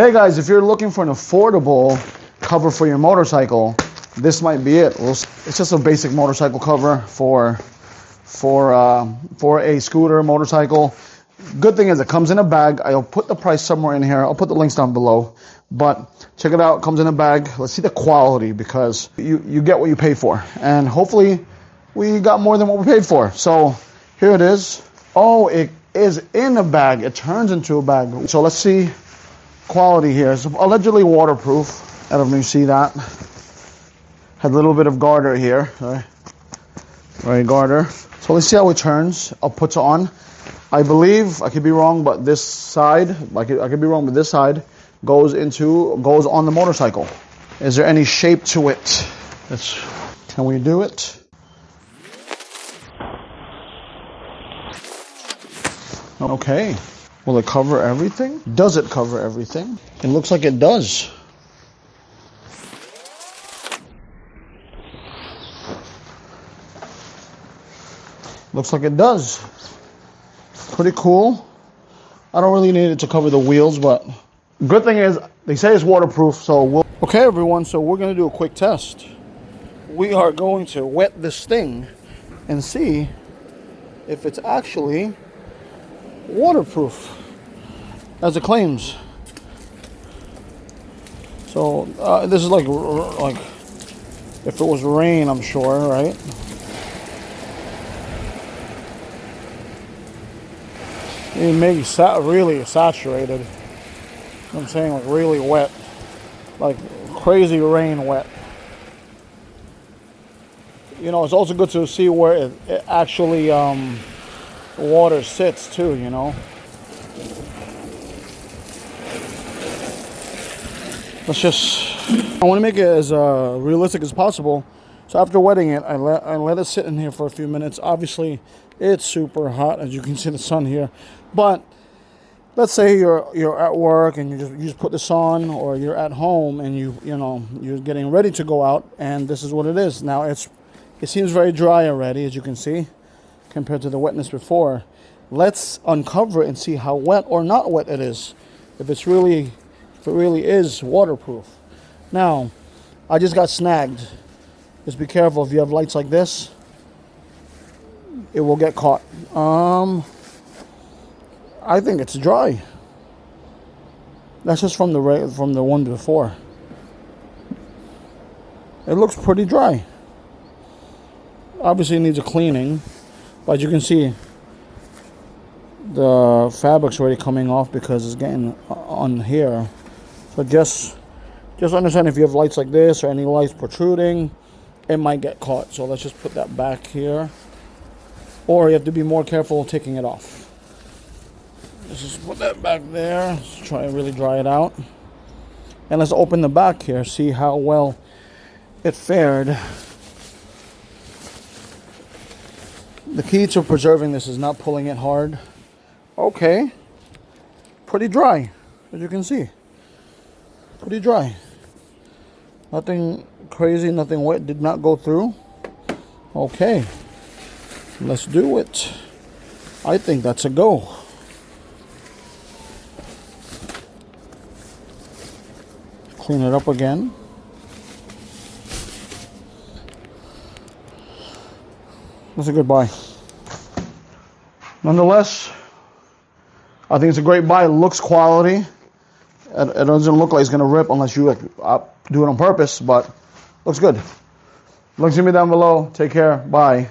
Hey guys, if you're looking for an affordable cover for your motorcycle, this might be it. It's just a basic motorcycle cover for a scooter motorcycle. Good thing is it comes in a bag. I'll put the price somewhere in here. I'll put the links down below. But check it out. It comes in a bag. Let's see the quality, because you get what you pay for. And hopefully we got more than what we paid for. So here it is. Oh, it is in a bag. It turns into a bag. So let's see quality here. It's allegedly waterproof. I don't know if you see that. Had a little bit of garter here. Right, garter. So let's see how it turns. I'll put it on. I believe, I could be wrong, but this side, I could be wrong, but this side goes on the motorcycle. Is there any shape to it? Can we do it? Okay. Will it cover everything? Does it cover everything? It looks like it does. Looks like it does. Pretty cool. I don't really need it to cover the wheels, but good thing is they say it's waterproof, so we'll... Okay everyone, so we're going to do a quick test. We are going to wet this thing and see if it's actually waterproof as it claims. So this is like if it was rain, I'm sure, right? It may be really saturated. You know what I'm saying, like really wet, like crazy rain wet. You know, it's also good to see where it actually the water sits too, you know. I want to make it as realistic as possible. So after wetting it, I let it sit in here for a few minutes. Obviously, it's super hot, as you can see the sun here. But let's say you're at work and you just put this on, or you're at home and you're getting ready to go out, and this is what it is. Now it seems very dry already, as you can see, compared to the wetness before. Let's uncover it and see how wet or not wet it is. If it really is waterproof. Now, I just got snagged. Just be careful if you have lights like this. It will get caught. I think it's dry. That's just from the one before. It looks pretty dry. Obviously it needs a cleaning, but you can see the fabric's already coming off because it's getting on here. So just understand, if you have lights like this or any lights protruding, it might get caught. So let's just put that back here. Or you have to be more careful taking it off. Let's just put that back there. Let's try and really dry it out. And let's open the back here, see how well it fared. The key to preserving this is not pulling it hard. Okay. Pretty dry, as you can see. Pretty dry. Nothing crazy, nothing wet, did not go through. Okay. Let's do it. I think that's a go. Clean it up again. That's a good buy. Nonetheless, I think it's a great buy. It looks quality. It doesn't look like it's going to rip unless you do it on purpose, but looks good. Links to me down below. Take care. Bye.